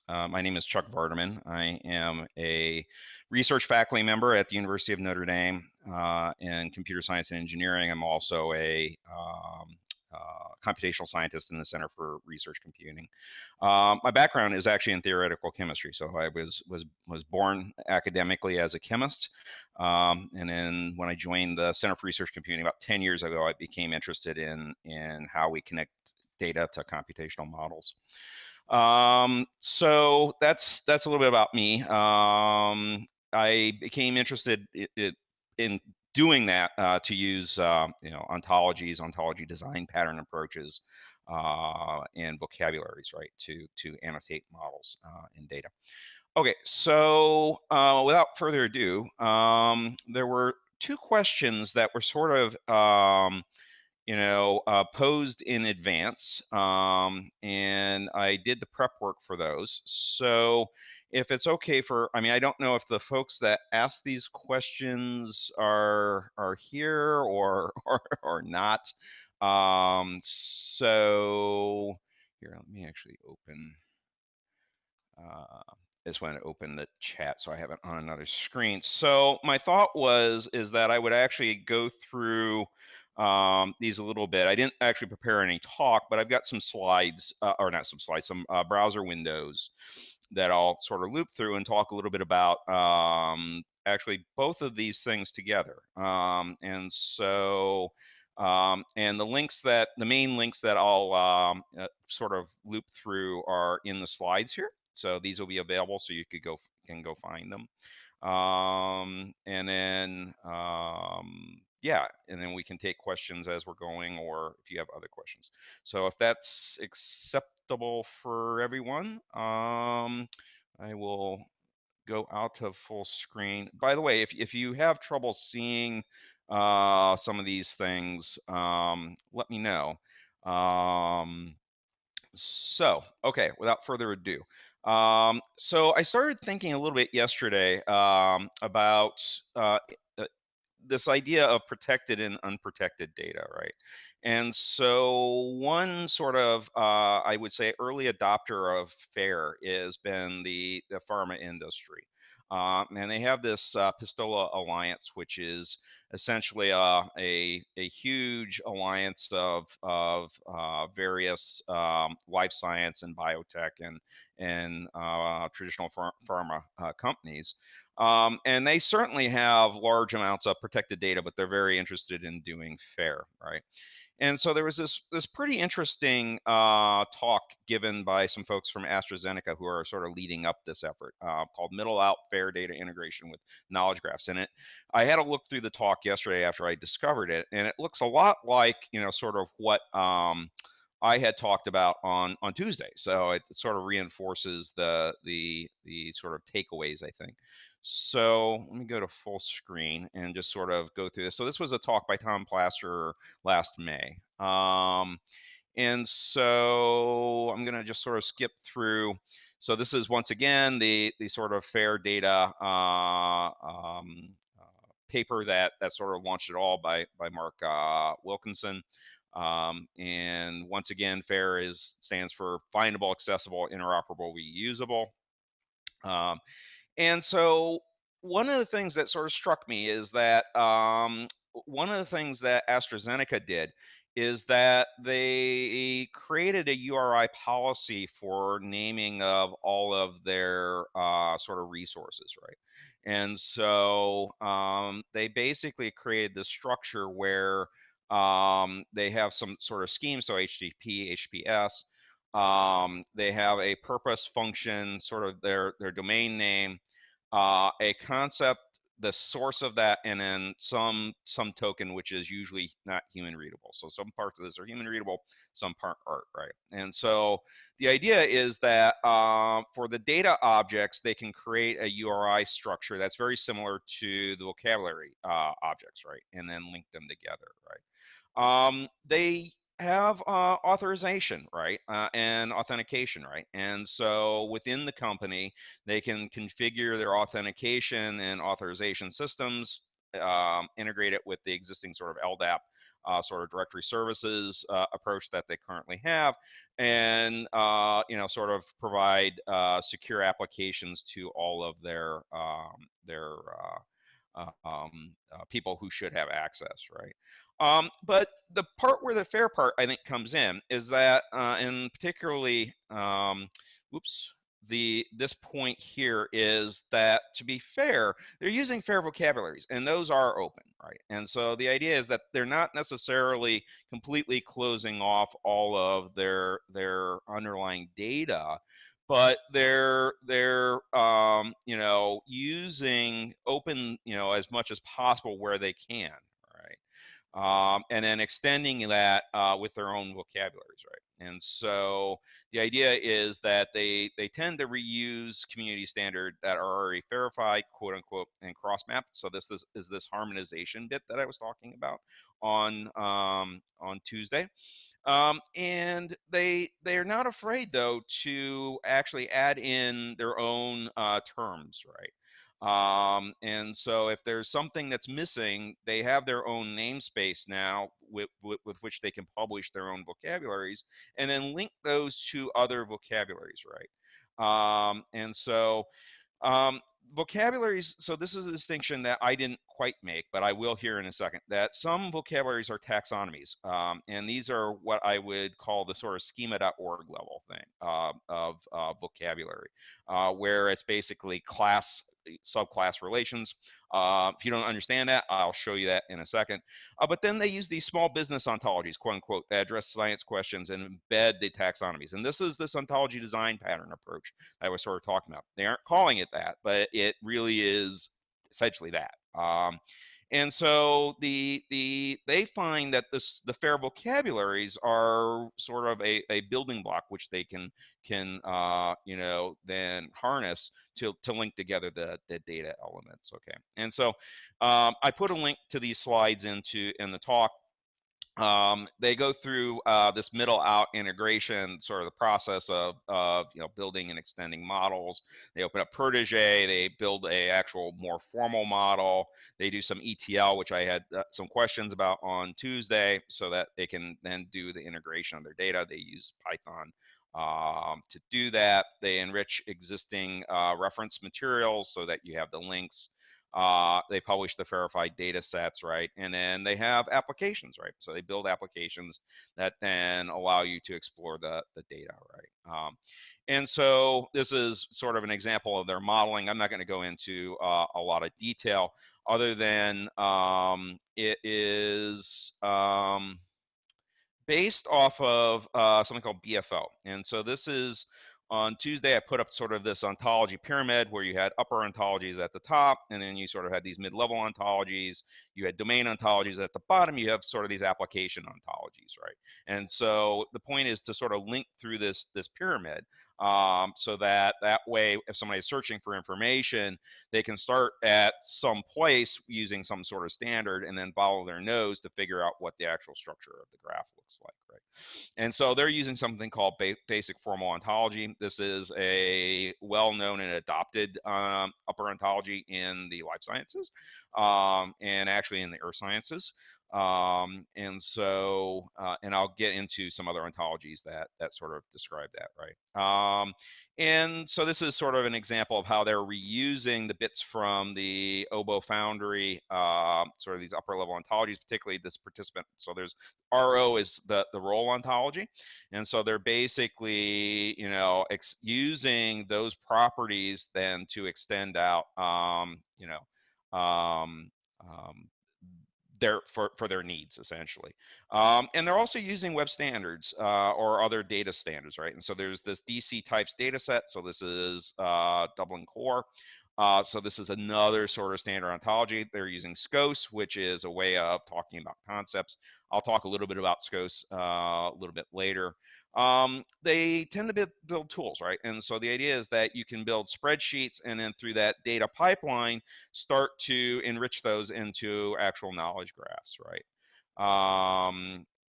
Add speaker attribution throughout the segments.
Speaker 1: My name is Chuck Vardeman. I am a research faculty member at the University of Notre Dame in computer science and engineering. I'm also a computational scientist in the Center for Research Computing. My background is actually in theoretical chemistry, so I was born academically as a chemist, and then when I joined the Center for Research Computing about 10 years ago, I became interested in how we connect data to computational models. So that's a little bit about me. I became interested in doing that to use ontologies, ontology design pattern approaches, and vocabularies, right, to annotate models in data. Okay, so without further ado, there were two questions that were sort of posed in advance, and I did the prep work for those. So if it's okay I mean, I don't know if the folks that asked these questions are here or not. So here, let me actually open. I just want to open the chat so I have it on another screen. So my thought is that I would actually go through these a little bit. I didn't actually prepare any talk, but I've got some slides, or not some slides, some browser windows that I'll sort of loop through and talk a little bit about actually both of these things together. And the main links that I'll sort of loop through are in the slides here. So these will be available, so you can go find them. And then yeah, and then we can take questions as we're going, or if you have other questions. So if that's acceptable for everyone, I will go out to full screen. By the way, if you have trouble seeing some of these things, let me know. Okay, without further ado. So I started thinking a little bit yesterday about this idea of protected and unprotected data, right? And so one sort of, I would say, early adopter of FAIR has been the pharma industry. And they have this Pistola Alliance, which is essentially a huge alliance of various life science and biotech and traditional pharma companies. And they certainly have large amounts of protected data, but they're very interested in doing FAIR, right? And so there was this pretty interesting talk given by some folks from AstraZeneca who are sort of leading up this effort called Middle Out FAIR Data Integration with Knowledge Graphs. And I had to look through the talk yesterday after I discovered it, and it looks a lot like sort of what I had talked about on Tuesday. So it sort of reinforces the sort of takeaways, I think. So let me go to full screen and just sort of go through this. So this was a talk by Tom Plaster last May. And so I'm going to just sort of skip through. So this is once again the sort of FAIR data paper that sort of launched it all by Mark Wilkinson. And once again, FAIR stands for findable, accessible, interoperable, reusable. And so one of the things that sort of struck me is that one of the things that AstraZeneca did is that they created a URI policy for naming of all of their sort of resources, right? And so they basically created this structure where they have some sort of scheme, so HTTP, HTTPS. They have a purpose function, sort of their domain name, a concept, the source of that, and then some token which is usually not human readable. So some parts of this are human readable, some part aren't, right? And so the idea is that for the data objects, they can create a URI structure that's very similar to the vocabulary objects, right? And then link them together, right? They have authorization, right, and authentication, right? And so within the company, they can configure their authentication and authorization systems integrate it with the existing sort of LDAP sort of directory services approach that they currently have, and sort of provide secure applications to all of their people who should have access, right? But the part where the fair part, I think, comes in is that, and particularly, whoops, this point here is that, to be fair, they're using fair vocabularies, and those are open, right? And so the idea is that they're not necessarily completely closing off all of their underlying data, but they're using open as much as possible where they can, right? And then extending that with their own vocabularies, right? And so the idea is that they tend to reuse community standard that are already verified, quote unquote, and cross-mapped. So this is this harmonization bit that I was talking about on Tuesday. And they're not afraid, though, to actually add in their own terms, right? And so if there's something that's missing, they have their own namespace now with which they can publish their own vocabularies and then link those to other vocabularies, right? And so um, vocabularies, so this is a distinction that I didn't quite make, but I will here in a second, that some vocabularies are taxonomies. And these are what I would call the sort of schema.org level thing of vocabulary, where it's basically class, subclass relations. If you don't understand that, I'll show you that in a second. But then they use these small business ontologies, quote unquote, that address science questions and embed the taxonomies. And this is this ontology design pattern approach I was sort of talking about. They aren't calling it that, but it really is essentially that. And so they find that the fair vocabularies are sort of a building block which they can then harness to link together the data elements. Okay, and so I put a link to these slides in the talk. They go through this middle out integration, sort of the process of building and extending models. They open up Protege, they build a actual more formal model. They do some ETL, which I had some questions about on Tuesday, so that they can then do the integration of their data. They use Python to do that. They enrich existing reference materials so that you have the links. They publish the verified data sets, right? And then they have applications, right? So they build applications that then allow you to explore the data, right? And so this is sort of an example of their modeling. I'm not going to go into a lot of detail other than it is based off of something called BFO. And so this is on Tuesday, I put up sort of this ontology pyramid where you had upper ontologies at the top, and then you sort of had these mid-level ontologies. You had domain ontologies at the bottom. You have sort of these application ontologies, right? And so the point is to sort of link through this pyramid, so that way, if somebody is searching for information, they can start at some place using some sort of standard and then follow their nose to figure out what the actual structure of the graph looks like, right? And so they're using something called basic formal ontology. This is a well-known and adopted upper ontology in the life sciences, and actually in the earth sciences. And so, and I'll get into some other ontologies that sort of describe that, right? And so this is sort of an example of how they're reusing the bits from the Obo Foundry, sort of these upper level ontologies, particularly this participant. So there's RO is the role ontology. And so they're basically, using those properties then to extend out, for their needs, essentially. And they're also using web standards or other data standards, right? And so there's this DC types data set. So this is Dublin Core. So this is another sort of standard ontology. They're using SCOS, which is a way of talking about concepts. I'll talk a little bit about SCOS a little bit later. They tend to build tools, right? And so the idea is that you can build spreadsheets and then through that data pipeline, start to enrich those into actual knowledge graphs, right?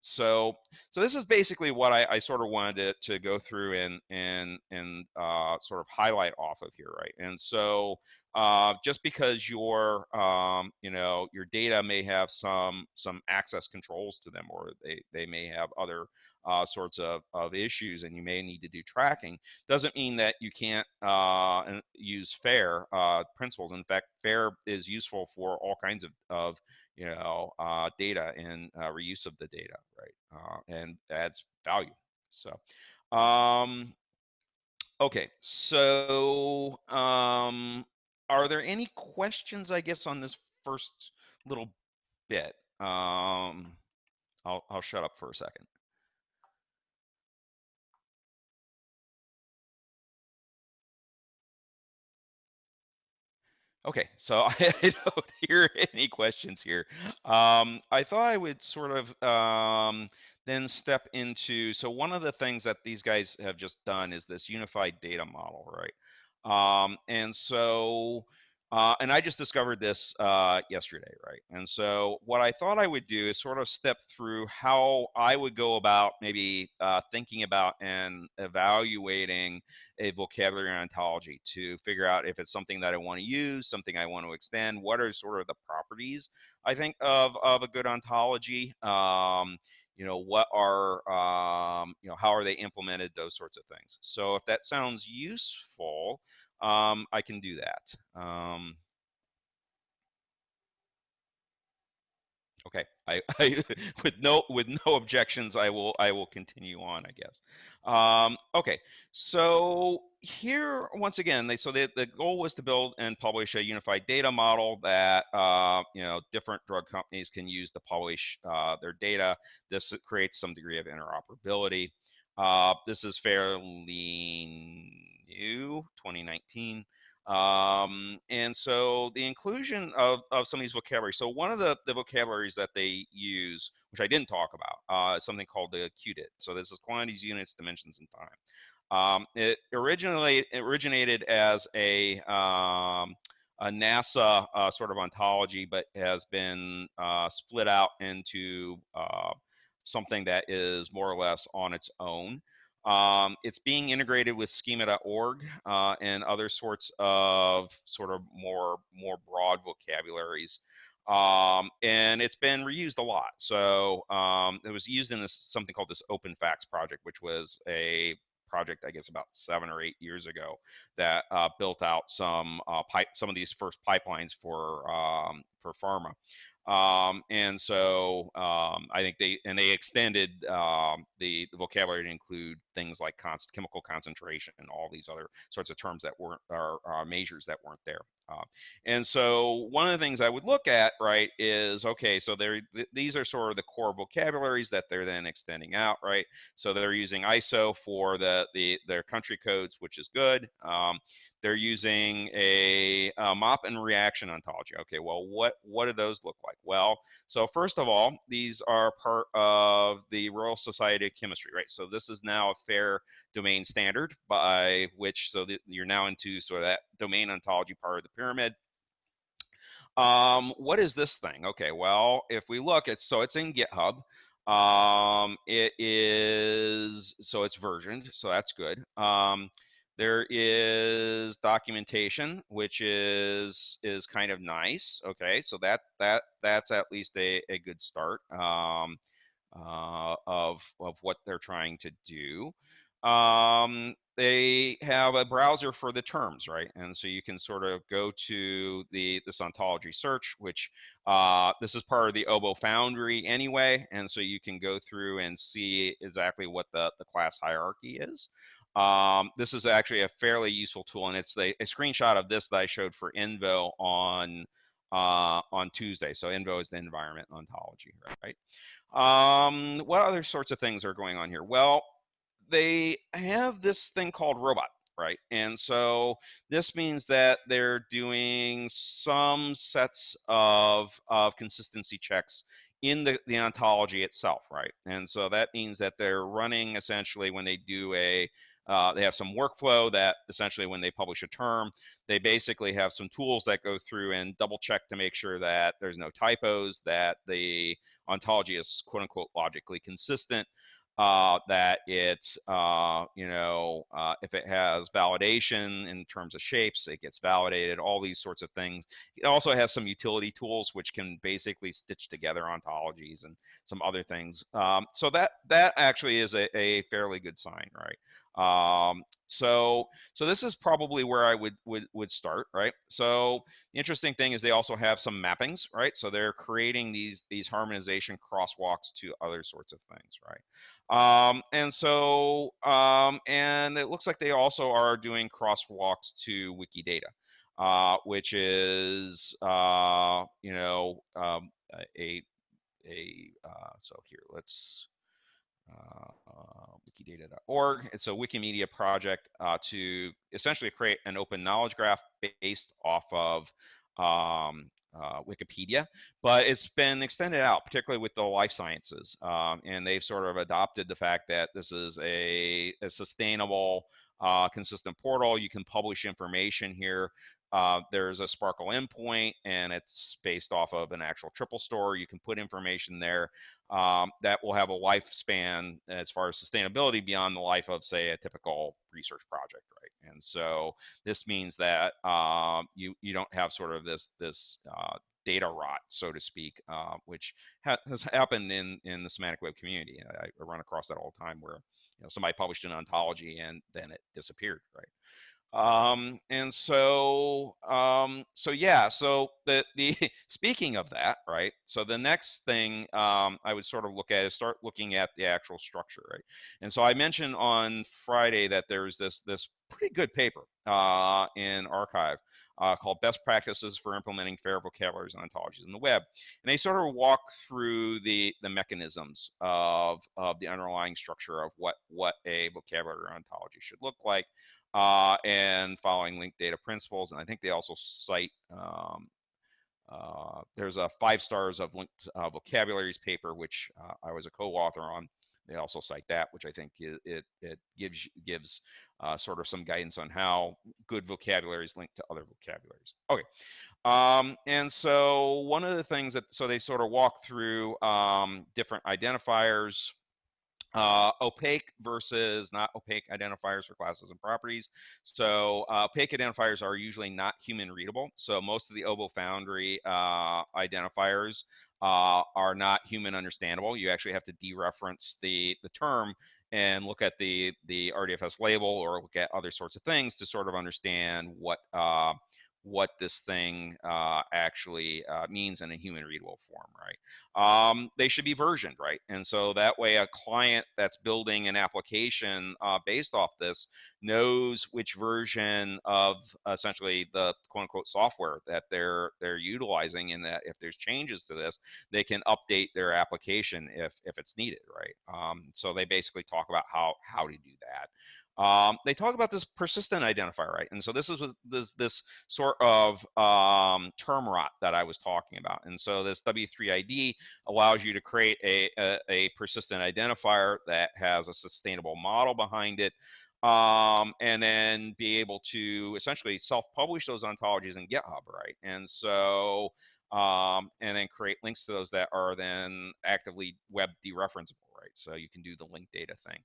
Speaker 1: So this is basically what I sort of wanted to go through and sort of highlight off of here, right? And so just because your your data may have some access controls to them, or they may have other sorts of issues, and you may need to do tracking, doesn't mean that you can't use FAIR principles. In fact, FAIR is useful for all kinds of data and reuse of the data, right? And adds value. So, okay, so are there any questions, I guess, on this first little bit? I'll shut up for a second. Okay, so I don't hear any questions here. I thought I would sort of then step into, so one of the things that these guys have just done is this unified data model, right? And so, and I just discovered this yesterday, right? And so what I thought I would do is sort of step through how I would go about maybe thinking about and evaluating a vocabulary ontology to figure out if it's something that I want to use, something I want to extend. What are sort of the properties, I think, of a good ontology? What are, how are they implemented, those sorts of things. So if that sounds useful, I can do that. Okay, I with no objections, I will continue on, I guess. Okay, so here once again, the goal was to build and publish a unified data model that different drug companies can use to publish their data. This creates some degree of interoperability. This is fairly new, 2019. And so the inclusion of some of these vocabularies. So one of the vocabularies that they use, which I didn't talk about, is something called the QDIT. So this is quantities, units, dimensions, and time. It originally originated as a NASA sort of ontology, but has been split out into something that is more or less on its own. It's being integrated with schema.org and other sorts of sort of more broad vocabularies. And it's been reused a lot. So it was used in something called this Open Facts project, which was a project, I guess, about 7 or 8 years ago that built out some of these first pipelines for pharma. And so I think they extended the vocabulary to include things like chemical concentration and all these other sorts of terms that weren't, or measures that weren't there. And so one of the things I would look at, right, is, okay, so these are sort of the core vocabularies that they're then extending out, right? So they're using ISO for their country codes, which is good. They're using a mop and reaction ontology. Okay, well, what do those look like? Well, so first of all, these are part of the Royal Society of Chemistry, right? So this is now a FAIR domain standard by which, so that you're now into sort of that domain ontology part of the pyramid. What is this thing? Okay, well, if we look, it's in GitHub. It's versioned, so that's good. There is documentation, which is kind of nice. Okay, so that's at least a good start of what they're trying to do. They have a browser for the terms, right? And so you can sort of go to this ontology search, which this is part of the OBO Foundry anyway, and so you can go through and see exactly what the class hierarchy is. This is actually a fairly useful tool, and it's a screenshot of this that I showed for Envo on Tuesday. So Envo is the environment ontology, right? What other sorts of things are going on here? Well, they have this thing called robot, right? And so this means that they're doing some sets of consistency checks in the ontology itself, right? And so that means that they're running essentially when they do they have some workflow that essentially when they publish a term, they basically have some tools that go through and double check to make sure that there's no typos, that the ontology is quote unquote logically consistent. that it's, if it has validation in terms of shapes, it gets validated, all these sorts of things. It also has some utility tools which can basically stitch together ontologies and some other things. So that actually is a fairly good sign, right? So this is probably where I would start, right? So the interesting thing is they also have some mappings, right? So they're creating these harmonization crosswalks to other sorts of things, right? And it looks like they also are doing crosswalks to Wikidata, which is, so here, let's, wikidata.org. It's a Wikimedia project to essentially create an open knowledge graph based off of Wikipedia, but it's been extended out, particularly with the life sciences, and they've sort of adopted the fact that this is a sustainable, consistent portal. You can publish information here. There's a Sparkle endpoint, and it's based off of an actual triple store. You can put information there that will have a lifespan as far as sustainability beyond the life of, say, a typical research project, right? And so this means that you don't have sort of this data rot, so to speak, which has happened in the semantic web community. I run across that all the time, where somebody published an ontology and then it disappeared, right? So yeah, so the speaking of that, right? So the next thing I would sort of look at is start looking at the actual structure, right? And so I mentioned on Friday that there's this pretty good paper in arXiv called Best Practices for Implementing Fair Vocabularies and Ontologies in the Web. And they sort of walk through the mechanisms of the underlying structure of what a vocabulary or ontology should look like, and following linked data principles. And I think they also cite, there's a 5 stars of linked vocabularies paper, which I was a co-author on. They also cite that, which I think it gives sort of some guidance on how good vocabulary is linked to other vocabularies. Okay. And so one of the things so they sort of walk through different identifiers, opaque versus not opaque identifiers for classes and properties. So opaque identifiers are usually not human readable. So most of the OBO Foundry identifiers are not human understandable. You actually have to dereference the term and look at the RDFS label or look at other sorts of things to sort of understand what this thing actually means in a human readable form, right? They should be versioned, right? And so that way a client that's building an application based off this knows which version of essentially the quote unquote software that they're utilizing, and that if there's changes to this, they can update their application if it's needed, right? So they basically talk about how to do that. They talk about this persistent identifier, right? And so this is this sort of term rot that I was talking about. And so this W3ID allows you to create a persistent identifier that has a sustainable model behind it, and then be able to essentially self-publish those ontologies in GitHub, right? And so and then create links to those that are then actively web dereferenceable, right? So you can do the link data thing.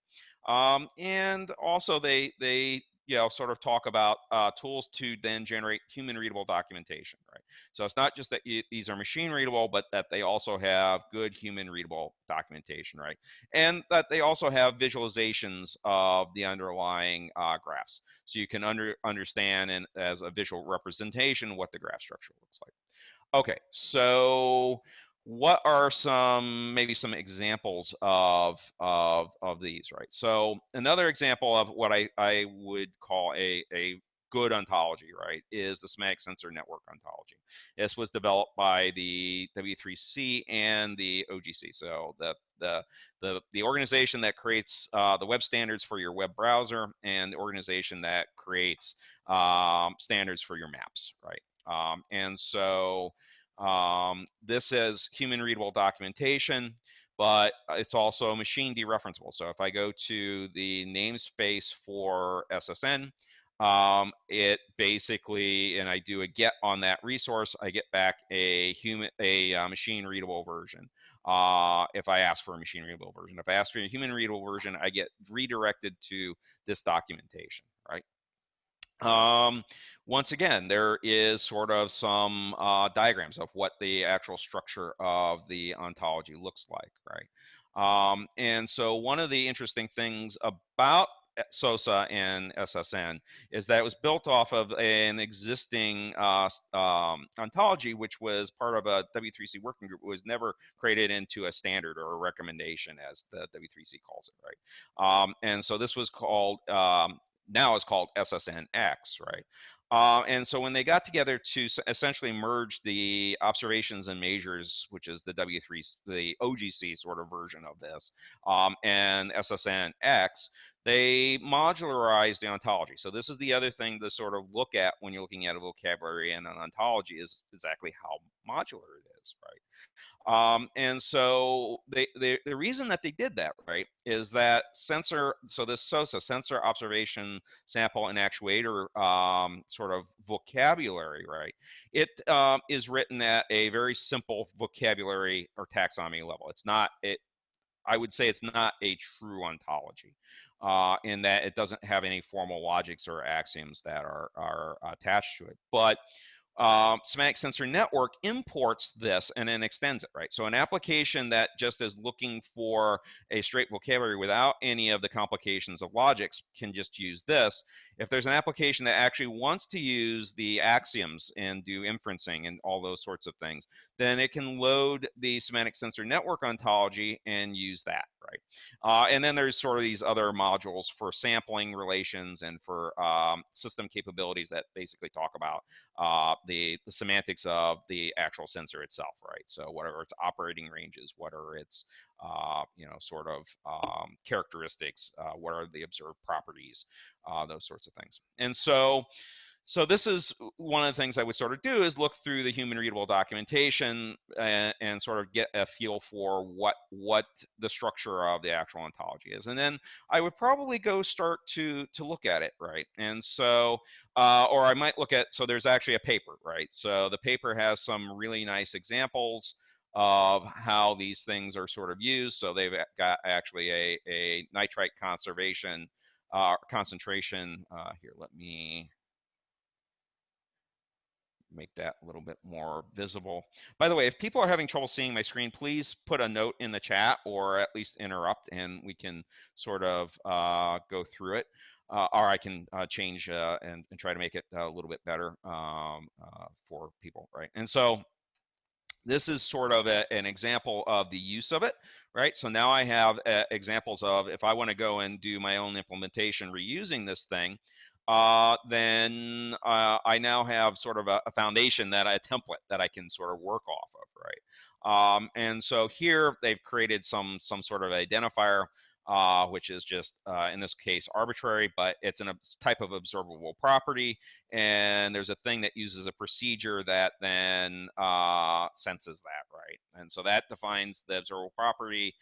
Speaker 1: And also they sort of talk about tools to then generate human readable documentation, right? So it's not just that these are machine readable, but that they also have good human readable documentation, right? And that they also have visualizations of the underlying graphs. So you can understand and as a visual representation what the graph structure looks like. Okay, so what are maybe some examples of these, right? So another example of what I would call a good ontology, right, is the semantic sensor network ontology. This was developed by the W3C and the OGC, so the organization that creates the web standards for your web browser, and the organization that creates standards for your maps, right? And so this is human readable documentation, but it's also machine dereferenceable. So if I go to the namespace for SSN, it basically, and I do a get on that resource, I get back a machine readable version. if I ask for a machine readable version. If I ask for a human readable version, I get redirected to this documentation, right? Once again, there is sort of some diagrams of what the actual structure of the ontology looks like, right? And so one of the interesting things about SOSA and SSN is that it was built off of an existing ontology, which was part of a W3C working group. It was never created into a standard or a recommendation, as the W3C calls it, right? And so this was called now is called SSNX, right? And so when they got together to essentially merge the observations and measures, which is the W3, the OGC sort of version of this, and SSNX, they modularized the ontology. So this is the other thing to sort of look at when you're looking at a vocabulary and an ontology is exactly how modular it is, right? And so the reason that they did that, right, is that sensor, so this SOSA, sensor observation sample and actuator sort of vocabulary, right, it is written at a very simple vocabulary or taxonomy level. It's not, I would say it's not a true ontology. In that it doesn't have any formal logics or axioms that are attached to it. But semantic sensor network imports this and then extends it, right? So an application that just is looking for a straight vocabulary without any of the complications of logics can just use this. If there's an application that actually wants to use the axioms and do inferencing and all those sorts of things, then it can load the semantic sensor network ontology and use that, right? And then there's sort of these other modules for sampling relations and for system capabilities that basically talk about the semantics of the actual sensor itself, right? So what are its operating ranges? What are its sort of characteristics? What are the observed properties? Those sorts of things. And so this is one of the things I would sort of do is look through the human readable documentation and sort of get a feel for what the structure of the actual ontology is. And then I would probably go start to look at it, right? And so, or I might look at, so there's actually a paper, right? So the paper has some really nice examples of how these things are sort of used. So they've got actually a nitrite conservation concentration. Here, let me make that a little bit more visible. By the way, if people are having trouble seeing my screen, please put a note in the chat or at least interrupt and we can sort of go through it. Or I can change and try to make it a little bit better for people, right? And so this is sort of an example of the use of it, right? So now I have examples of if I want to go and do my own implementation reusing this thing, then I now have sort of a foundation a template that I can sort of work off of, right? And so here they've created some sort of identifier, which is just in this case arbitrary, but it's a type of observable property. And there's a thing that uses a procedure that then senses that, right? And so that defines the observable property,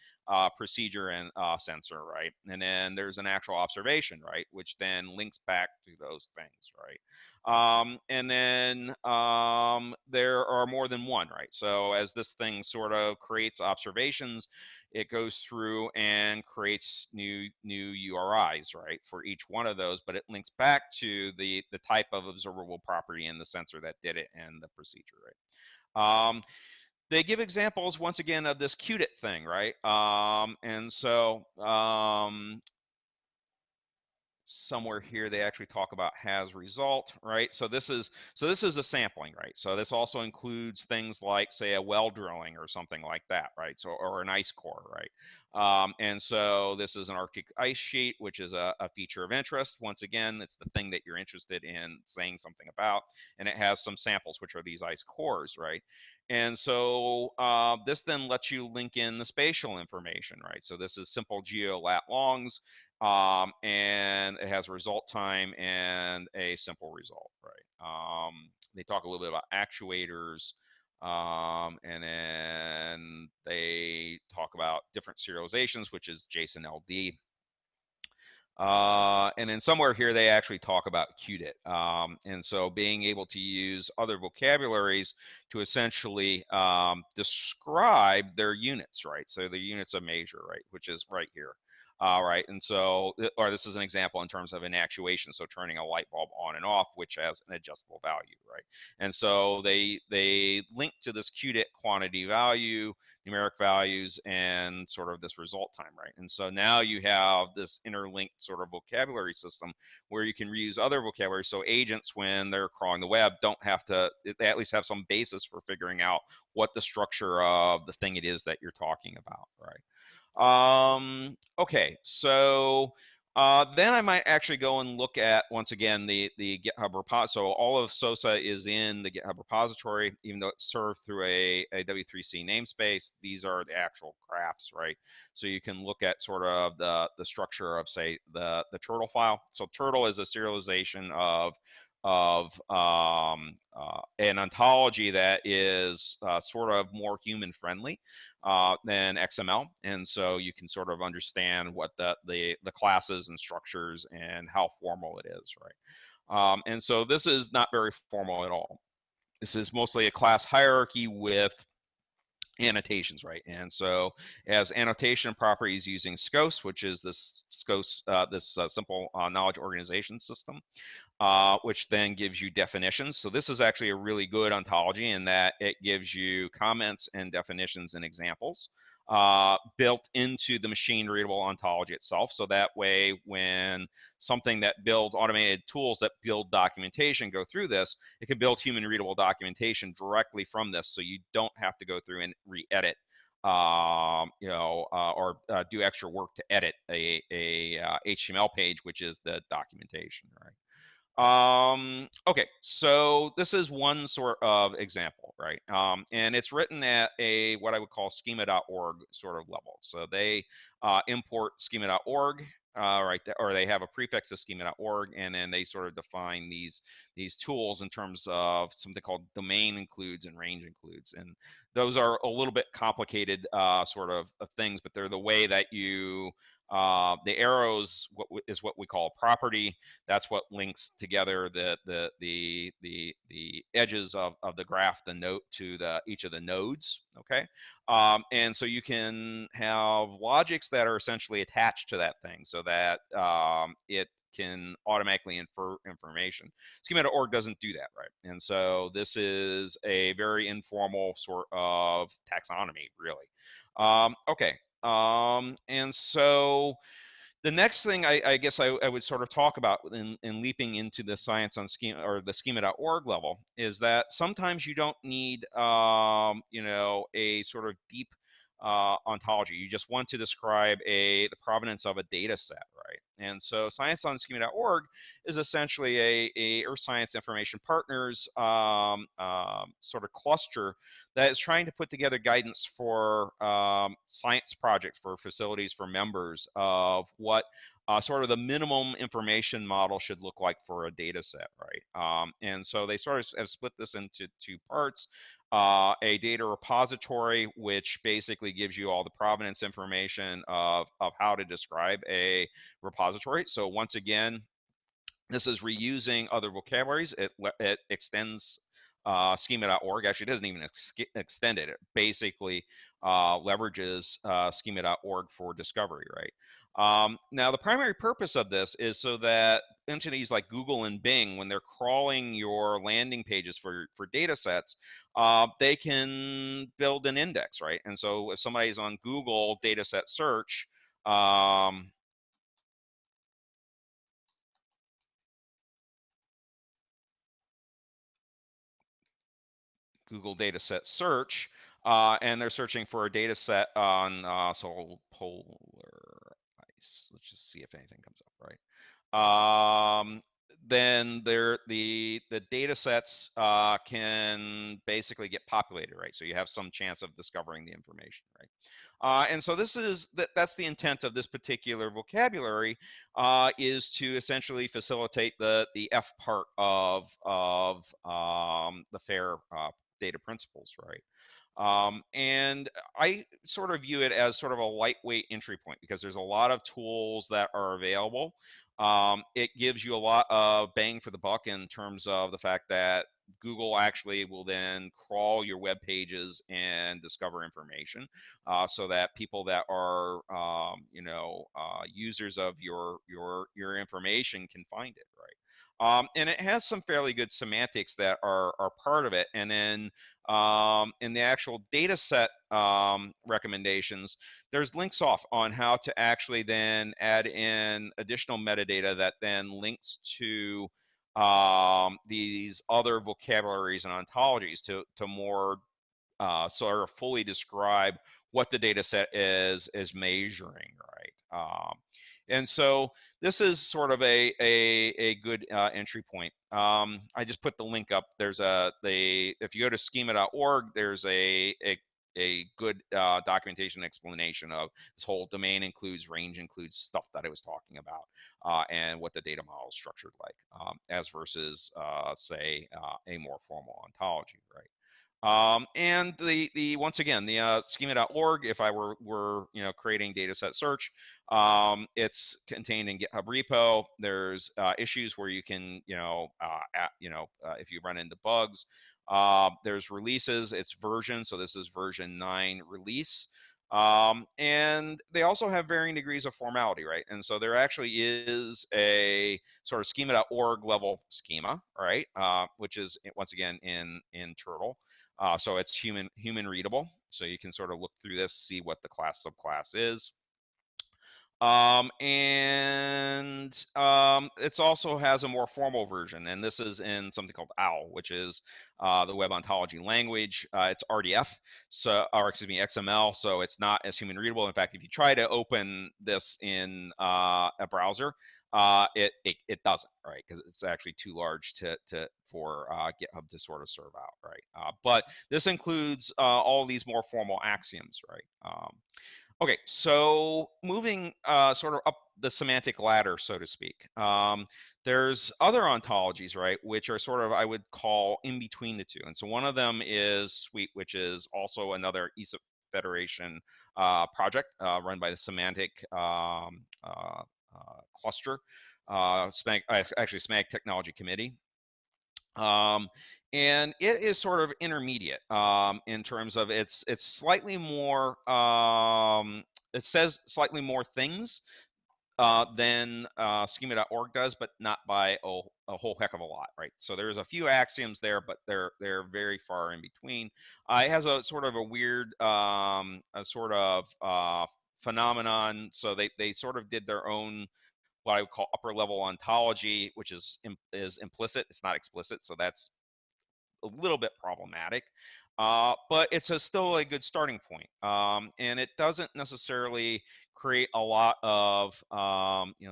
Speaker 1: procedure, and sensor, right? And then there's an actual observation, right, which then links back to those things, right? And then there are more than one, right? So as this thing sort of creates observations, it goes through and creates new URIs, right, for each one of those, but it links back to the type of observable property in the sensor that did it and the procedure, right? They give examples once again of this QDIT thing, right? And so somewhere here they actually talk about has result, right? So this is a sampling, right? So this also includes things like, say, a well drilling or something like that, right? So, or an ice core, right? And so this is an Arctic ice sheet, which is a feature of interest. Once again, it's the thing that you're interested in saying something about, and it has some samples, which are these ice cores, right? And so this then lets you link in the spatial information, right? So this is simple geo lat longs, and it has a result time and a simple result, right? They talk a little bit about actuators, and then they talk about different serializations, which is JSON LD. And then somewhere here they actually talk about QDIT. And so being able to use other vocabularies to essentially describe their units, right? So the units of measure, right, which is right here. Right, and so, or this is an example in terms of an actuation, so turning a light bulb on and off, which has an adjustable value, right? And so they link to this QDIT quantity value, numeric values, and sort of this result time, right? And so now you have this interlinked sort of vocabulary system where you can reuse other vocabulary. So agents, when they're crawling the web, don't have to, they at least have some basis for figuring out what the structure of the thing it is that you're talking about, right? Okay, so then I might actually go and look at, once again, the GitHub repository. So all of SOSA is in the GitHub repository, even though it's served through a W3C namespace. These are the actual graphs, right? So you can look at sort of the structure of, say, the turtle file. So turtle is a serialization of an ontology that is sort of more human friendly than XML, and so you can sort of understand what the classes and structures and how formal it is, right? And so this is not very formal at all. This is mostly a class hierarchy with annotations, right? And so as annotation properties using SCOS, which is this SCOS, this simple knowledge organization system, which then gives you definitions. So this is actually a really good ontology in that it gives you comments and definitions and examples built into the machine readable ontology itself. So that way, when something that builds automated tools that build documentation go through this, it can build human readable documentation directly from this. So you don't have to go through and re-edit or do extra work to edit a HTML page, which is the documentation, right? Okay, so this is one sort of example, right? And it's written at a what I would call schema.org sort of level. So they import schema.org, right, or they have a prefix to schema.org, and then they sort of define these tools in terms of something called domain includes and range includes, and those are a little bit complicated sort of things, but they're the way that you the arrows is what we call a property. That's what links together the edges of the graph, the node to each of the nodes. Okay, and so you can have logics that are essentially attached to that thing, so that it can automatically infer information. Schema.org doesn't do that, right? And so this is a very informal sort of taxonomy, really. Okay, and so the next thing I guess I would sort of talk about in leaping into the science on schema or the schema.org level is that sometimes you don't need a sort of deep ontology. You just want to describe the provenance of a data set, right? And so science on schema.org is essentially a Earth Science Information Partners sort of cluster that is trying to put together guidance for science projects, for facilities, for members of what sort of the minimum information model should look like for a data set, right? And so they sort of have split this into two parts. A data repository, which basically gives you all the provenance information of how to describe a repository. So once again, this is reusing other vocabularies. It extends schema.org. Actually, it doesn't even extend it. It basically leverages schema.org for discovery, right? Now, the primary purpose of this is so that entities like Google and Bing, when they're crawling your landing pages for data sets, they can build an index, right? And so if somebody's on Google dataset search, Google dataset search, and they're searching for a data set on polar ice. Let's just see if anything comes up, right? Then the data sets can basically get populated, right? So you have some chance of discovering the information, right? And so that's the intent of this particular vocabulary, is to essentially facilitate the F part of the FAIR data principles, right? And I sort of view it as sort of a lightweight entry point because there's a lot of tools that are available. It gives you a lot of bang for the buck in terms of the fact that Google actually will then crawl your web pages and discover information, so that people that are, users of your information can find it, right? And it has some fairly good semantics that are part of it. And then in the actual data set recommendations, there's links off on how to actually then add in additional metadata that then links to these other vocabularies and ontologies to more sort of fully describe what the data set is measuring, right? And so this is sort of a good entry point. I just put the link up. There's if you go to schema.org, there's a good documentation explanation of this whole domain includes, range includes, stuff that I was talking about, and what the data model is structured like, as versus, say, a more formal ontology, right? And the once again, the schema.org, if I were creating data set search, it's contained in GitHub repo. There's issues where you can if you run into bugs. There's releases, it's version, so this is version 9 release. And they also have varying degrees of formality, right? And so there actually is a sort of schema.org level schema, right? Which is once again in Turtle. So it's human readable. So you can sort of look through this, see what the class subclass is. It also has a more formal version, and this is in something called OWL, which is the web ontology language. It's RDF, or excuse me, XML, so it's not as human readable. In fact, if you try to open this in a browser, it doesn't, right? Because it's actually too large for GitHub to sort of serve out, right? But this includes all these more formal axioms, right? Okay, so moving sort of up the semantic ladder, so to speak. There's other ontologies, right, which are sort of, I would call, in between the two. And so one of them is Suite, which is also another ESA Federation project run by the Semantic Cluster, actually Semantic Technology Committee. And it is sort of intermediate in terms of it's slightly more, it says slightly more things than schema.org does, but not by a whole heck of a lot, right? So there's a few axioms there, but they're very far in between. It has a sort of a weird phenomenon. So they sort of did their own, what I would call, upper level ontology, which is implicit. It's not explicit, so that's a little bit problematic, but it's still a good starting point. And it doesn't necessarily create a lot of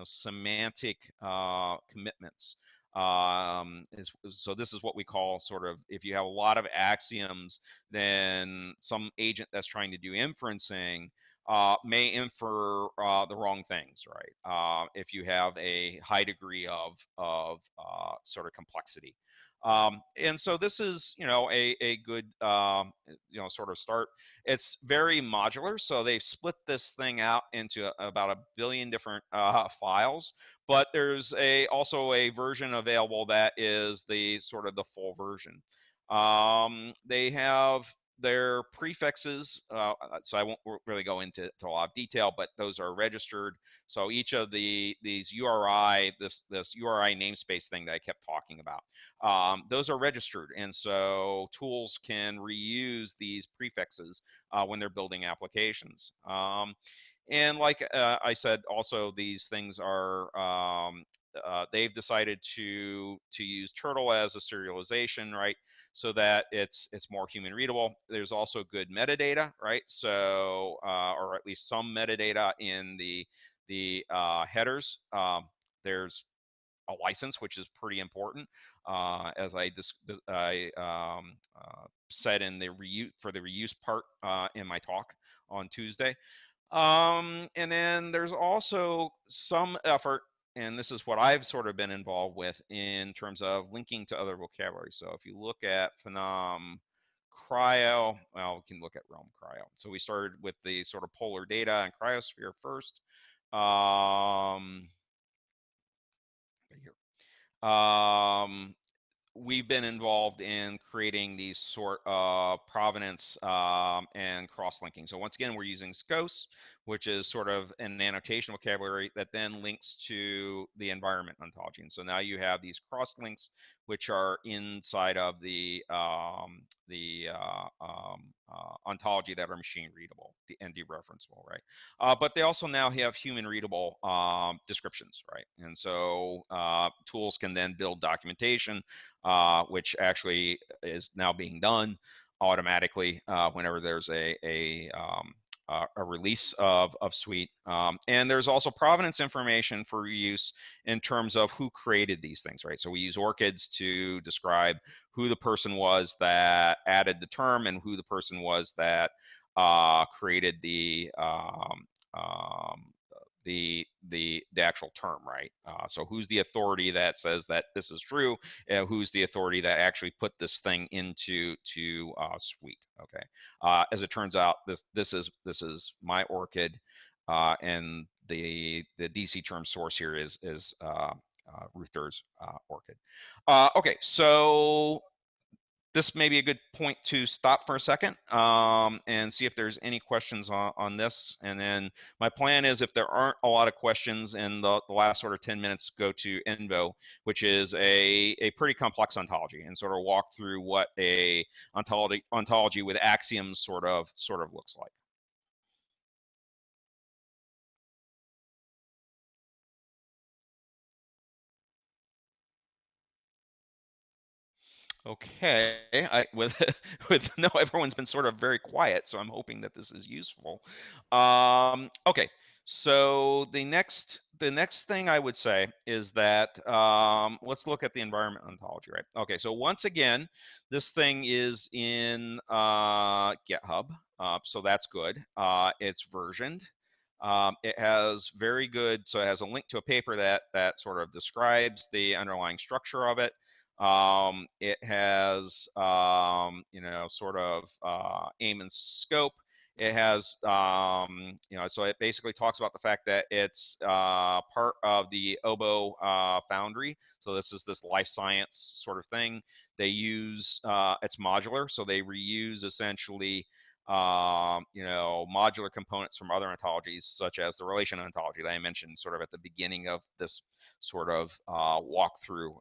Speaker 1: semantic commitments. So this is what we call sort of, if you have a lot of axioms, then some agent that's trying to do inferencing may infer the wrong things, right? If you have a high degree of sort of complexity. And so this is, a good, sort of start. It's very modular, so they've split this thing out into about 1 billion different files. But there's also a version available that is the sort of the full version. They have their prefixes, so I won't really go into a lot of detail, but those are registered. So each of these URI, this URI namespace thing that I kept talking about, those are registered, and so tools can reuse these prefixes when they're building applications. And like I said, also these things are, they've decided to use Turtle as a serialization, right? So that it's more human readable. There's also good metadata, right? So, or at least some metadata in the headers. There's a license, which is pretty important, as I said in the reuse part in my talk on Tuesday. And then there's also some effort, and this is what I've sort of been involved with in terms of linking to other vocabulary. So if you look at Phenom cryo. Well, we can look at realm cryo. So we started with the sort of polar data and cryosphere first. Right here. We've been involved in creating these sort of provenance and cross-linking. So once again, we're using SCOS, which is sort of an annotation vocabulary that then links to the environment ontology. And so now you have these cross-links, which are inside of the ontology that are machine readable and dereferenceable, right? But they also now have human readable descriptions, right? And so tools can then build documentation, which actually is now being done automatically whenever there's a release of suite. And there's also provenance information for use in terms of who created these things, right? So we use ORCIDs to describe who the person was that added the term and who the person was that created the actual term, right? So who's the authority that says that this is true? Who's the authority that actually put this thing into suite? Okay. As it turns out, this is my ORCID, and the DC term source here is Ruther's ORCID. Okay, so this may be a good point to stop for a second and see if there's any questions on this. And then my plan is, if there aren't a lot of questions in the last sort of 10 minutes, go to Envo, which is a pretty complex ontology, and sort of walk through what a ontology with axioms sort of looks like. Okay, with no, everyone's been sort of very quiet, so I'm hoping that this is useful. Okay, so the next thing I would say is that let's look at the environment ontology, right? Okay, so once again, this thing is in GitHub, so that's good. It's versioned. It has very good, so it has a link to a paper that sort of describes the underlying structure of it. It has, you know, sort of aim and scope. It has, you know, so it basically talks about the fact that it's part of the OBO Foundry. So this life science sort of thing. They use, it's modular, so they reuse essentially, you know, modular components from other ontologies, such as the relation ontology that I mentioned sort of at the beginning of this sort of walkthrough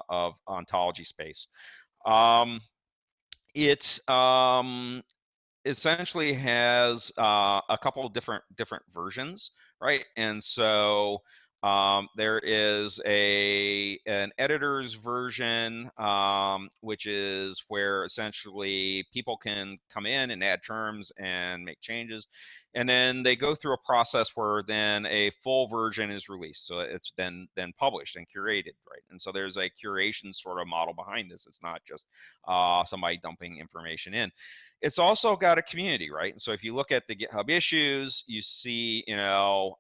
Speaker 1: of ontology space. It essentially has a couple of different versions, right? And so there is an editor's version, which is where essentially people can come in and add terms and make changes, and then they go through a process where then a full version is released. So it's then published and curated, right? And so there's a curation sort of model behind this. It's not just somebody dumping information in. It's also got a community, right? And so if you look at the GitHub issues, you see, you know,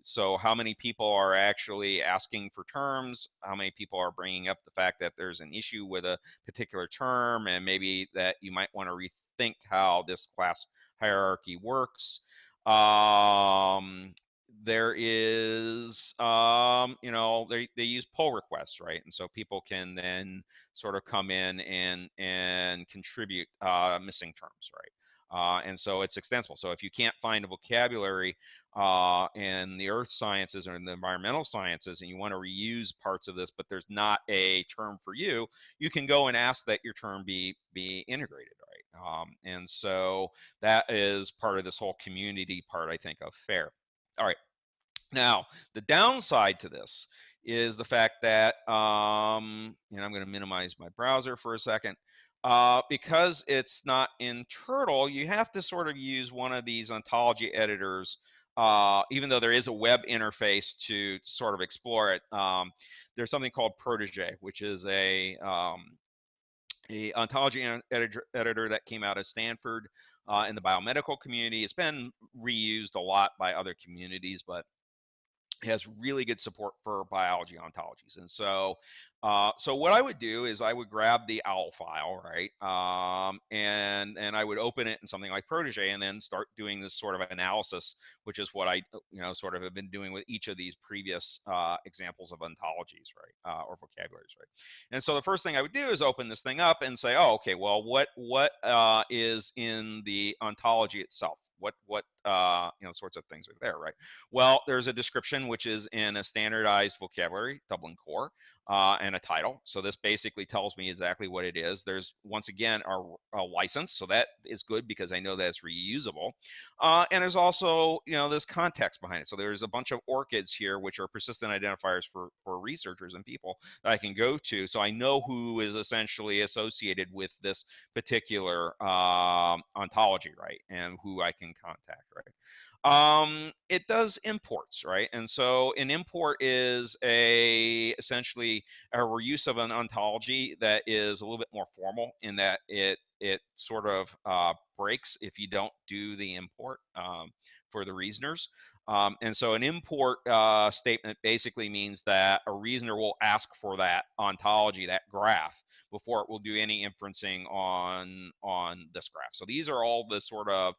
Speaker 1: so how many people are actually asking for terms, how many people are bringing up the fact that there's an issue with a particular term, and maybe that you might want to rethink how this class hierarchy works. There is, you know, they use pull requests, right? And so people can then sort of come in and contribute missing terms, right? And so it's extensible. So if you can't find a vocabulary in the earth sciences or in the environmental sciences, and you want to reuse parts of this, but there's not a term for you, you can go and ask that your term be integrated, right? And so that is part of this whole community part, I think, of FAIR. All right. Now, the downside to this is the fact that, and I'm going to minimize my browser for a second, because it's not in Turtle, you have to sort of use one of these ontology editors, even though there is a web interface to sort of explore it. There's something called Protege, which is a ontology editor that came out of Stanford in the biomedical community. It's been reused a lot by other communities, but It has really good support for biology ontologies. And so, so what I would do is I would grab the OWL file, right, and I would open it in something like Protege, and then start doing this sort of analysis, which is what I, sort of have been doing with each of these previous examples of ontologies, right, or vocabularies, right. And so the first thing I would do is open this thing up and say, oh, okay, well, what is in the ontology itself? What sorts of things are there, right? Well, there's a description which is in a standardized vocabulary, Dublin Core, and a title. So this basically tells me exactly what it is. There's, once again, a license, so that is good because I know that it's reusable. And there's also, this context behind it. So there's a bunch of ORCIDs here, which are persistent identifiers for researchers and people that I can go to, so I know who is essentially associated with this particular ontology, right, and who I can contact, right. It does imports, right? And so an import is essentially a reuse of an ontology that is a little bit more formal in that it sort of breaks if you don't do the import for the reasoners. And so an import statement basically means that a reasoner will ask for that ontology, that graph, before it will do any inferencing on this graph. So these are all the sort of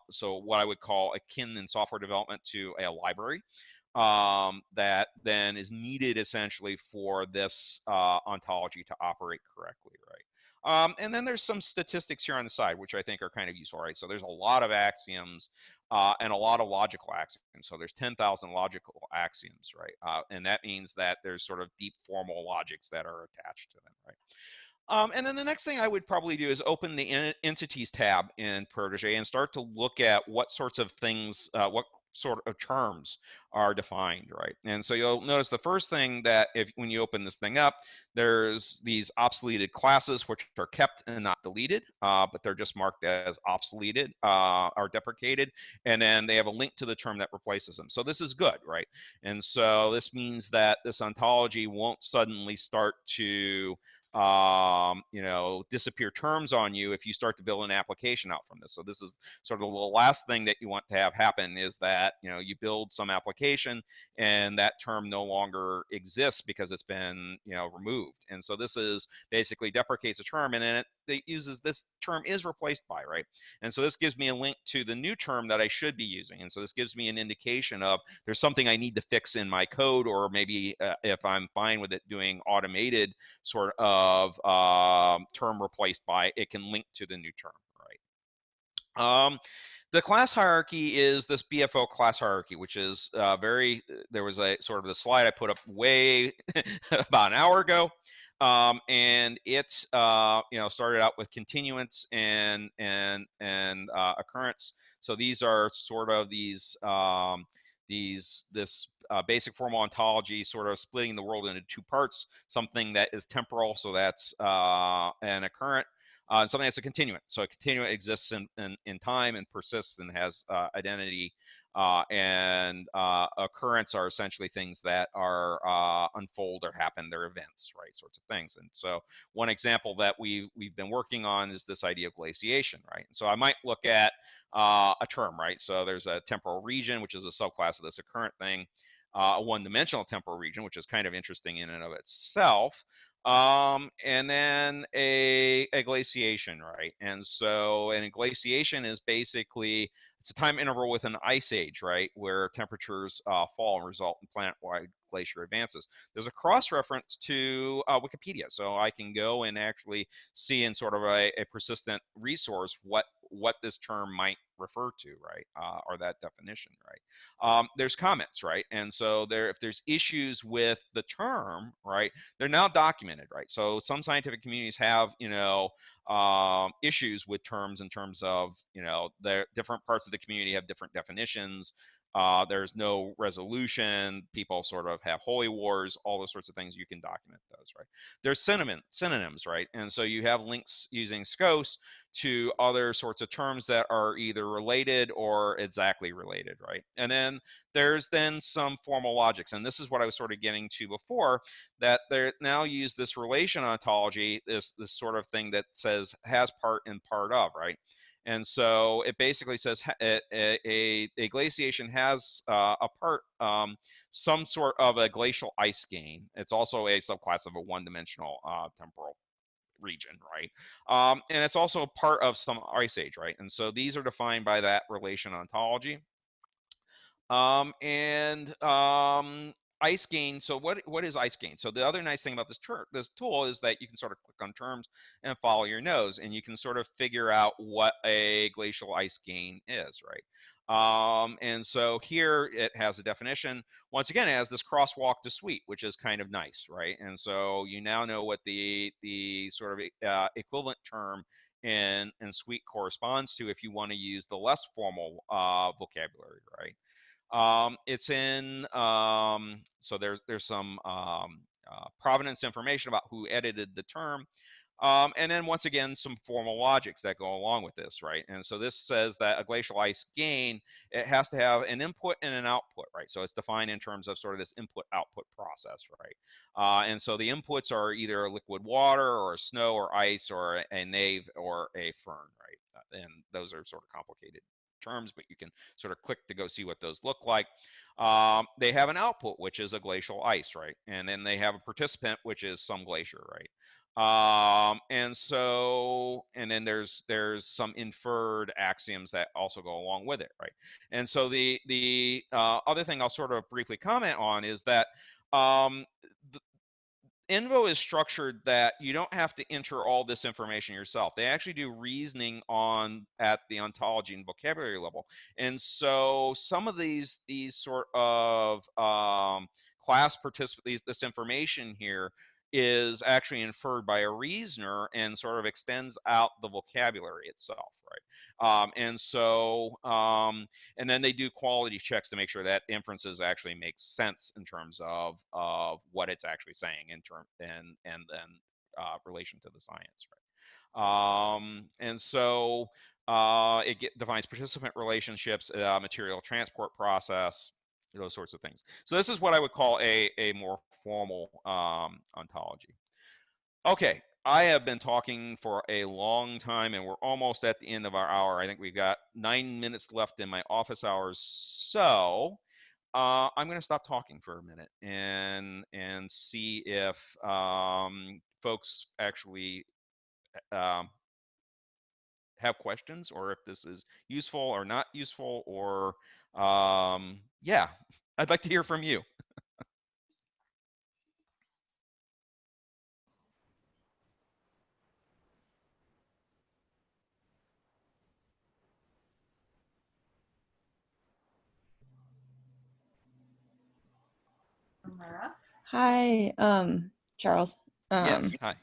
Speaker 1: so what I would call akin in software development to a library that then is needed essentially for this ontology to operate correctly, right? And then there's some statistics here on the side, which I think are kind of useful, right? So there's a lot of axioms and a lot of logical axioms. So there's 10,000 logical axioms, right? And that means that there's sort of deep formal logics that are attached to them, right? And then the next thing I would probably do is open the entities tab in Protege and start to look at what sorts of things, what sort of terms are defined, right? And so you'll notice the first thing that when you open this thing up, there's these obsoleted classes which are kept and not deleted, but they're just marked as obsoleted or deprecated, and then they have a link to the term that replaces them. So this is good, right? And so this means that this ontology won't suddenly start to disappear terms on you if you start to build an application out from this. So this is sort of the last thing that you want to have happen is that, you build some application and that term no longer exists because it's been, removed. And so this is basically deprecates a term and then it uses this term is replaced by, right? And so this gives me a link to the new term that I should be using. And so this gives me an indication of there's something I need to fix in my code, or maybe if I'm fine with it doing automated sort of term replaced by, it can link to the new term, right? The class hierarchy is this BFO class hierarchy, which is there was a sort of the slide I put up way about an hour ago. And it started out with continuance and occurrence. So these are sort of this basic formal ontology sort of splitting the world into two parts, something that is temporal, so that's an occurrent, and something that's a continuant. So a continuant exists in time and persists and has identity, and occurrence are essentially things that are unfold or happen, they're events, right, sorts of things. And so one example that we've been working on is this idea of glaciation, right? So I might look at a term, right? So there's a temporal region, which is a subclass of this occurrent thing, a one-dimensional temporal region, which is kind of interesting in and of itself, and then a glaciation, right? And so a glaciation is basically, it's a time interval with an ice age, right, where temperatures fall and result in planet-wide glacier advances. There's a cross-reference to Wikipedia, so I can go and actually see in sort of a persistent resource what this term might refer to, right, or that definition, right? There's comments, right, and so if there's issues with the term, right, they're now documented, right? So some scientific communities have, issues with terms in terms of, their different parts of the community have different definitions. There's no resolution. People sort of have holy wars, all those sorts of things. You can document those, right? There's synonyms, right? And so you have links using SCOS to other sorts of terms that are either related or exactly related, right? And then there's some formal logics. And this is what I was sort of getting to before, that they now use this relation ontology, this sort of thing that says has part and part of, right? And so it basically says a glaciation has a part, some sort of a glacial ice gain. It's also a subclass of a one-dimensional temporal region, right? And it's also a part of some ice age, right? And so these are defined by that relation ontology. And ice gain. So what is ice gain? So the other nice thing about this tool is that you can sort of click on terms and follow your nose, and you can sort of figure out what a glacial ice gain is, right? And so here it has a definition. Once again, it has this crosswalk to sweet, which is kind of nice, right? And so you now know what the sort of equivalent term in sweet corresponds to if you want to use the less formal vocabulary, right? It's in so there's some provenance information about who edited the term, and then once again some formal logics that go along with this, right? And so this says that a glacial ice gain, it has to have an input and an output, right? So it's defined in terms of sort of this input-output process, right? And so the inputs are either liquid water or snow or ice or a nave or a fern, right? And those are sort of complicated terms, but you can sort of click to go see what those look like. They have an output, which is a glacial ice, right? And then they have a participant, which is some glacier, right? And so, and then there's some inferred axioms that also go along with it, right? And so the other thing I'll sort of briefly comment on is that um, Invo is structured that you don't have to enter all this information yourself. They actually do reasoning on at the ontology and vocabulary level. And so some of these sort of class participants, this information here is actually inferred by a reasoner and sort of extends out the vocabulary itself, right? And so and then they do quality checks to make sure that inferences actually make sense in terms of what it's actually saying in term and then relation to the science, right? And so defines participant relationships, material transport process, those sorts of things. So this is what I would call a more formal ontology. Okay, I have been talking for a long time and we're almost at the end of our hour. I think we've got 9 minutes left in my office hours. So I'm going to stop talking for a minute and see if folks actually um, have questions or if this is useful or not useful or yeah, I'd like to hear from you.
Speaker 2: Hi, Charles.
Speaker 1: Yes,
Speaker 2: Um,
Speaker 1: hi.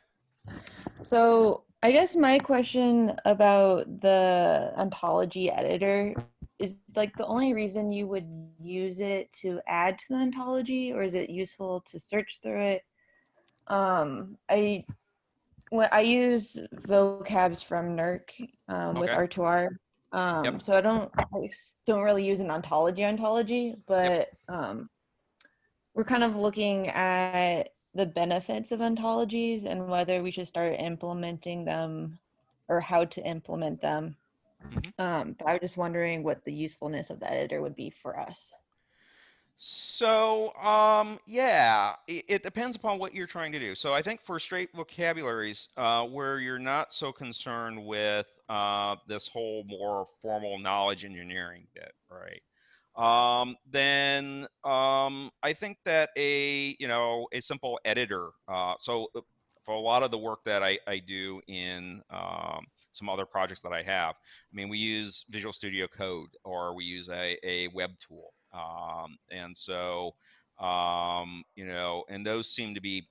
Speaker 2: so I guess my question about the ontology editor is like the only reason you would use it to add to the ontology, or is it useful to search through it? I when I use vocabs from NERC with
Speaker 1: Okay.
Speaker 2: R2R,
Speaker 1: Yep.
Speaker 2: so I don't really use an ontology,
Speaker 1: Yep.
Speaker 2: but we're kind of looking at the benefits of ontologies and whether we should start implementing them or how to implement them.
Speaker 1: Mm-hmm.
Speaker 2: But I was just wondering what the usefulness of the editor would be for us.
Speaker 1: So, yeah, it depends upon what you're trying to do. So I think for straight vocabularies, where you're not so concerned with this whole more formal knowledge engineering bit, right? Then I think that a simple editor. For a lot of the work that I do in some other projects that I have, I mean, we use Visual Studio Code or we use a web tool. And so, and those seem to be,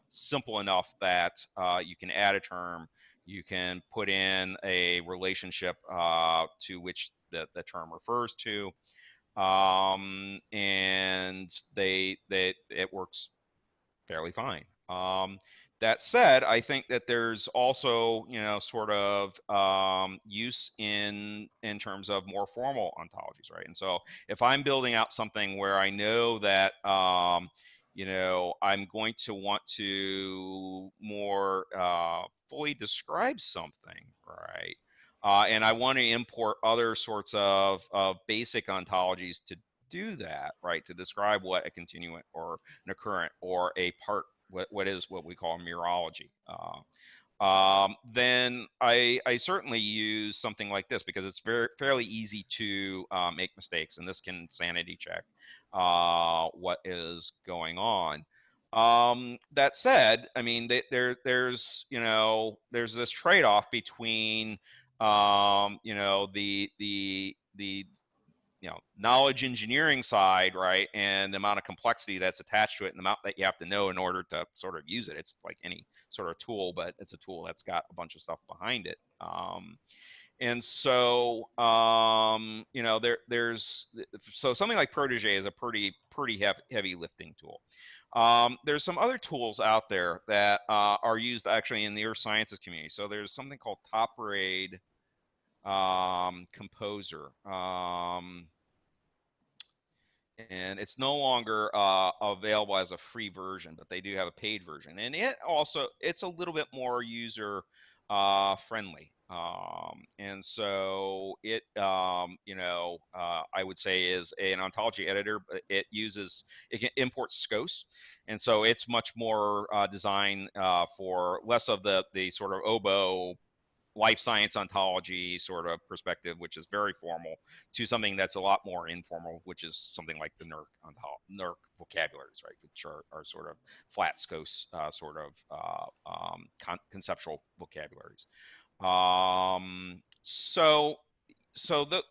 Speaker 1: simple enough that you can add a term, you can put in a relationship to which the term refers to, and it works fairly fine. That said, I think that there's also, sort of use in terms of more formal ontologies, right? And so if I'm building out something where I know that I'm going to want to more fully describe something, right? and I want to import other sorts of basic ontologies to do that, right? To describe what a continuant or an occurrent or a part, what is what we call mereology. Then I certainly use something like this because it's fairly easy to make mistakes, and this can sanity check what is going on. That said, I mean, there's there's this trade-off between the knowledge engineering side, right, and the amount of complexity that's attached to it and the amount that you have to know in order to sort of use it. It's like any sort of tool, but it's a tool that's got a bunch of stuff behind it. And so there's so something like Protege is a pretty heavy lifting tool. There's some other tools out there that are used actually in the earth sciences community. So there's something called Top Raid Composer. And it's no longer available as a free version, but they do have a paid version, and it's a little bit more user friendly. And so I would say is an ontology editor. But it can import SCOs, and so it's much more designed for less of the sort of oboe life science ontology sort of perspective, which is very formal, to something that's a lot more informal, which is something like the NERC vocabularies, right, which are sort of flat scopes, sort of conceptual vocabularies. So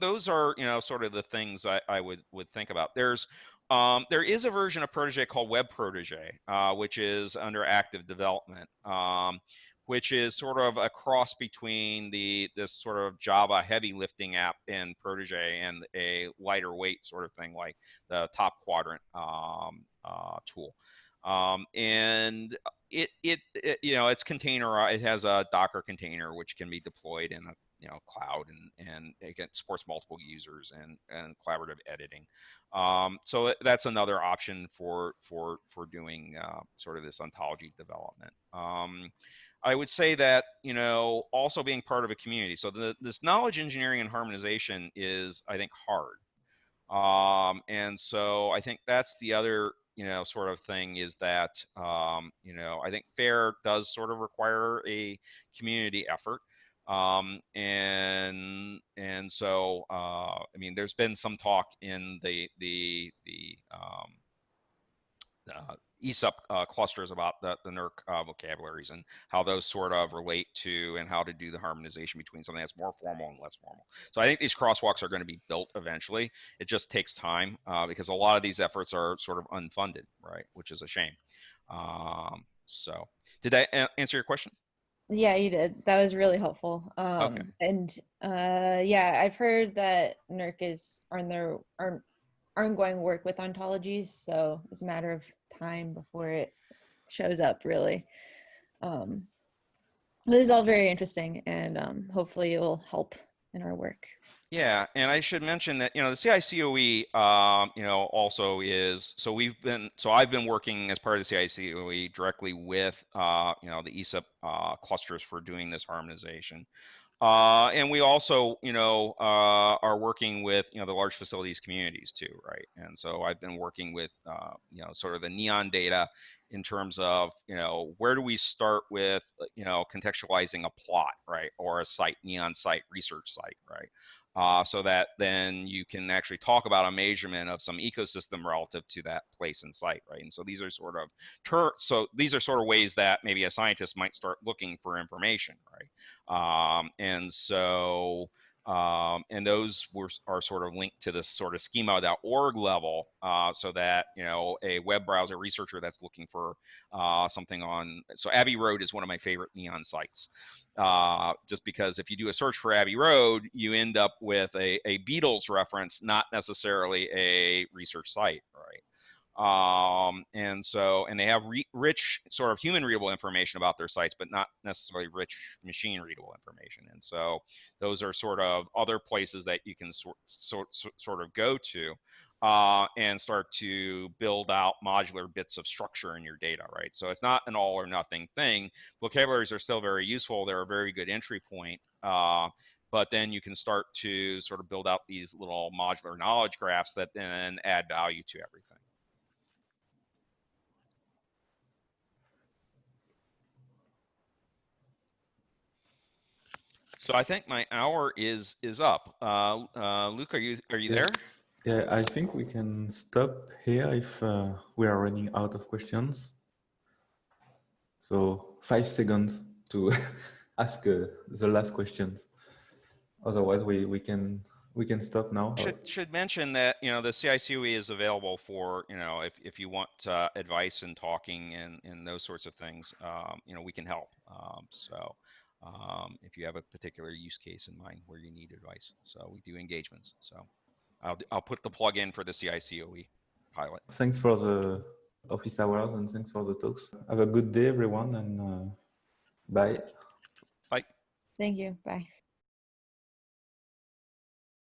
Speaker 1: those are sort of the things I would think about. There is a version of Protege called Web Protege, which is under active development, which is sort of a cross between this sort of Java heavy lifting app in Protege and a lighter weight sort of thing like the Top Quadrant tool. And it's container. It has a Docker container which can be deployed in a cloud, and it supports multiple users and collaborative editing. So that's another option for doing sort of this ontology development. I would say that also being part of a community. So this knowledge engineering and harmonization is, I think, hard. And so I think that's the other sort of thing is that I think FAIR does sort of require a community effort. And so I mean, there's been some talk in the ESUP clusters about the NERC vocabularies and how those sort of relate to and how to do the harmonization between something that's more formal and less formal. So I think these crosswalks are going to be built eventually. It just takes time because a lot of these efforts are sort of unfunded, right? Which is a shame. So did I answer your question?
Speaker 2: Yeah, you did. That was really helpful.
Speaker 1: Okay.
Speaker 2: And yeah, I've heard that NERC is on their ongoing work with ontologies, so it's a matter of time before it shows up, really. Um, this is all very interesting, and hopefully it will help in our work.
Speaker 1: Yeah, and I should mention that the CICOE also is so I've been working as part of the CICOE directly with the ESUP clusters for doing this harmonization. And we also, are working with, the large facilities communities too, right? And so I've been working with, sort of the neon data in terms of, where do we start with, contextualizing a plot, right? Or a site, neon site, research site, right? So that then you can actually talk about a measurement of some ecosystem relative to that place and site, right? And so these are sort of ways that maybe a scientist might start looking for information, right? And those are sort of linked to this sort of schema.org level, so that a web browser researcher that's looking for something on. So Abbey Road is one of my favorite neon sites, just because if you do a search for Abbey Road, you end up with a Beatles reference, not necessarily a research site, right? And they have rich sort of human readable information about their sites, but not necessarily rich machine readable information. And so those are sort of other places that you can sort of go to and start to build out modular bits of structure in your data, right? So it's not an all or nothing thing. Vocabularies are still very useful. They're a very good entry point. but then you can start to sort of build out these little modular knowledge graphs that then add value to everything. So I think my hour is up. Luke, are you there?
Speaker 3: Yes. Yeah, I think we can stop here if we are running out of questions. So 5 seconds to ask the last question. Otherwise, we can stop now.
Speaker 1: Should mention that the CI/CD is available for if you want advice and talking and those sorts of things. We can help. If you have a particular use case in mind where you need advice, so we do engagements. So I'll put the plug in for the CI/CD pilot.
Speaker 3: Thanks for the office hours and thanks for the talks. Have a good day, everyone, and bye.
Speaker 1: Bye.
Speaker 2: Thank you. Bye.